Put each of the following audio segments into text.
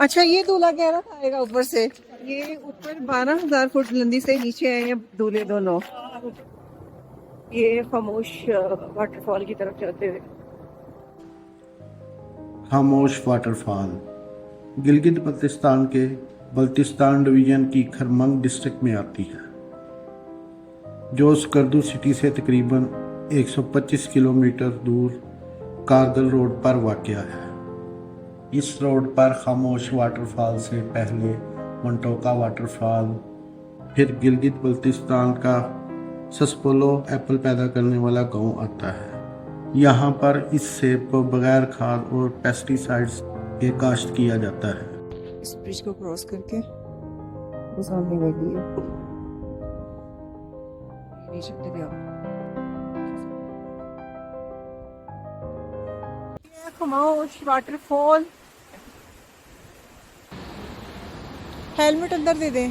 अच्छा, ये दूल्हा कह रहा था आएगा ऊपर से। ये ऊपर 12,000 फुट बुलंदी से नीचे आए हैं दूल्हे दोनों। ये खामोश वाटरफॉल की तरफ जाते हुए। खामोश वाटरफॉल गिलगित बल्तिस्तान के बल्तिस्तान डिवीजन की खरमंग डिस्ट्रिक्ट में आती है, जो स्कर्दू सिटी से तकरीबन 125 किलोमीटर दूर कारगिल रोड पर वाक़या है। इस रोड पर खामोश वाटरफॉल से पहले मंटोका वाटरफॉल, फिर गिलगित बल्तिस्तान का सस्पोलो एप्पल पैदा करने वाला गांव आता है। यहाँ पर इस सेब को बगैर खाद और पेस्टिसाइड्स के काश्त किया जाता है। इस ब्रिज को क्रॉस करके वो सामने वाली है नीचे दरिया। ये खामोश वाटरफॉल। हेलमेट अंदर दे दें।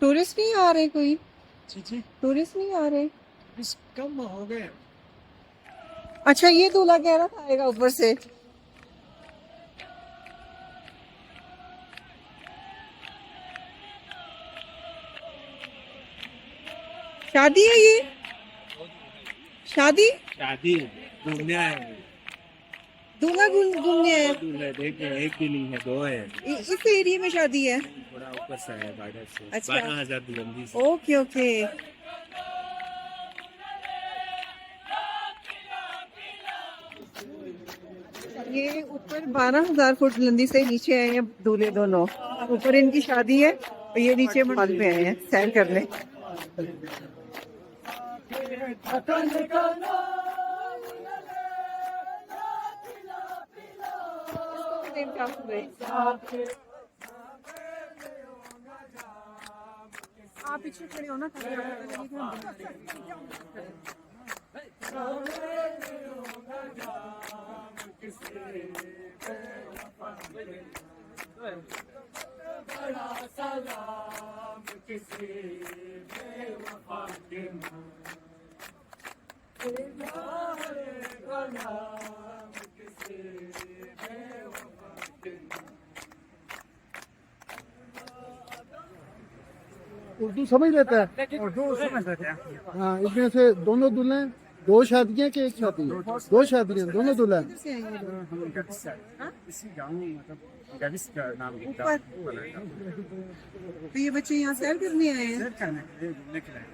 टूरिस्ट नहीं आ रहे कोई? टूरिस्ट नहीं आ रहे? कम हो गए। अच्छा, ये दूल्हा कह रहा था आएगा ऊपर से। शादी है ये? शादी शादी घूमने आए हैं। दूल्हा घूमने आया है। दूल्हा देखे, एक भी नहीं है, दो है। इस एरिया में शादी है? थोड़ा ऊपर से है, बॉर्डर से। अच्छा। 12,000 बुलंदी से। Okay okay. ये ऊपर 12,000 फुट बुलंदी से नीचे आए हैं दूल्हे दोनों। ऊपर इनकी शादी है और ये नीचे मॉल पे आए हैं सैर करने। आप पीछे खड़े हो ना। उर्दू समझ लेता है। उर्दू समझ लेते हैं। हाँ, इसमें से दोनों दुल्हन, दो शादियां कि एक शादी? दो शादियां, दोनों दुल्हन। इसी गाँव में मतलब गविस का नाम है। ऊपर तो ये बच्चे यहाँ सैर करने आए हैं। घूमने के लिए।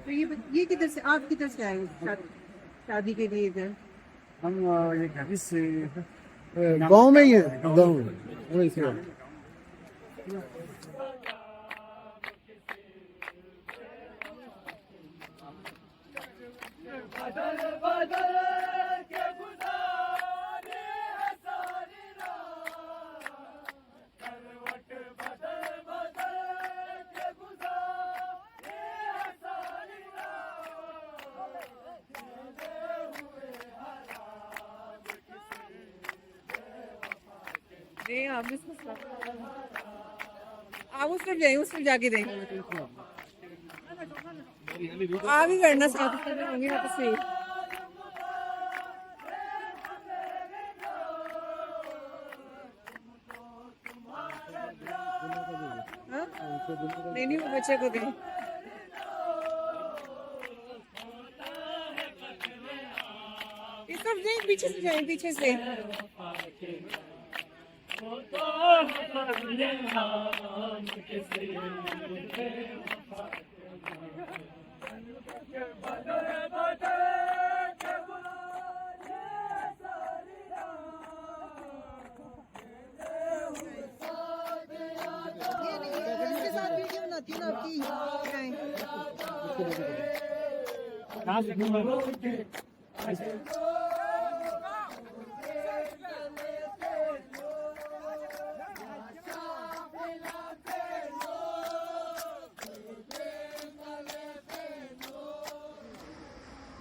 तो ये किधर से, आप किधर से आए शादी के लिए इधर? हम ये गविस से गाँव में ही है, गाँव में वैसे। आप उस तरफ जाइए, उस तरफ जाके देंगे। आप ही करना साथ होंगे आपस में। हाँ? नहीं वो बच्चे को दे। इस तरफ जाए, पीछे से जाए, पीछे से। इसके साथ वीडियो बनाती हूँ ना आपकी।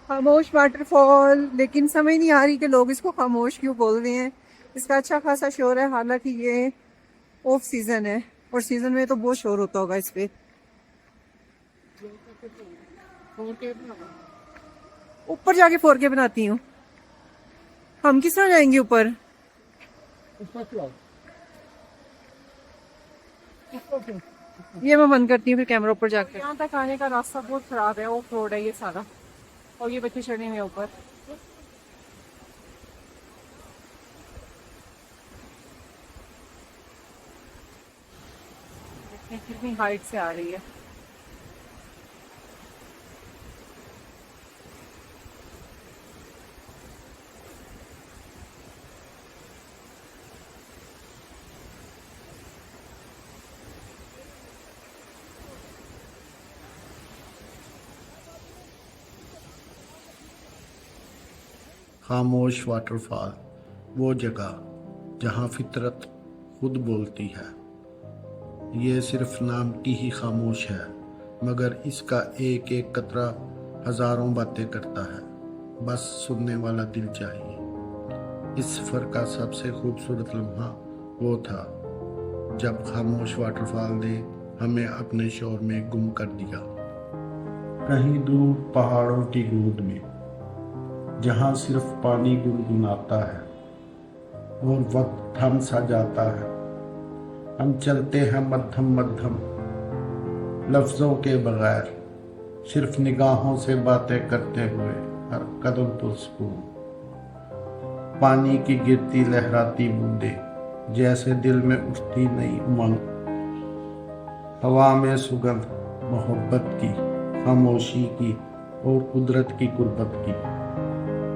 खामोश वाटरफॉल, लेकिन समझ नहीं आ रही कि लोग इसको खामोश क्यों बोल रहे हैं। इसका अच्छा खासा शोर है, हालांकि ये ऑफ सीजन है और सीजन में तो बहुत शोर होता होगा इस पे। ऊपर जाके 4K बनाती हूँ। हम किस तरह जाएंगे ऊपर? ये मैं बंद करती हूँ फिर कैमरा ऊपर जाकर। यहाँ तक आने का रास्ता बहुत खराब है, ऑफ रोड है ये सारा, और ये बच्चे चढ़े हुए ऊपर। कितनी हाइट से आ रही है। खामोश वाटरफॉल, वो जगह जहाँ फितरत खुद बोलती है। ये सिर्फ नाम की ही खामोश है, मगर इसका एक एक कतरा हजारों बातें करता है। बस सुनने वाला दिल चाहिए। इस सफर का सबसे खूबसूरत लम्हा वो था जब खामोश वाटरफॉल ने हमें अपने शोर में गुम कर दिया। कहीं दूर पहाड़ों की गोद में, जहाँ सिर्फ पानी गुनगुनाता है और वक्त थम सा जाता है। हम चलते हैं मध्यम मध्यम, लफ्जों के बगैर, सिर्फ निगाहों से बातें करते हुए, हर कदम पुरसकून। पानी की गिरती लहराती बूंदें जैसे दिल में उठती नई उमंग। हवा में सुगंध मोहब्बत की, खामोशी की और कुदरत की कुर्बत की।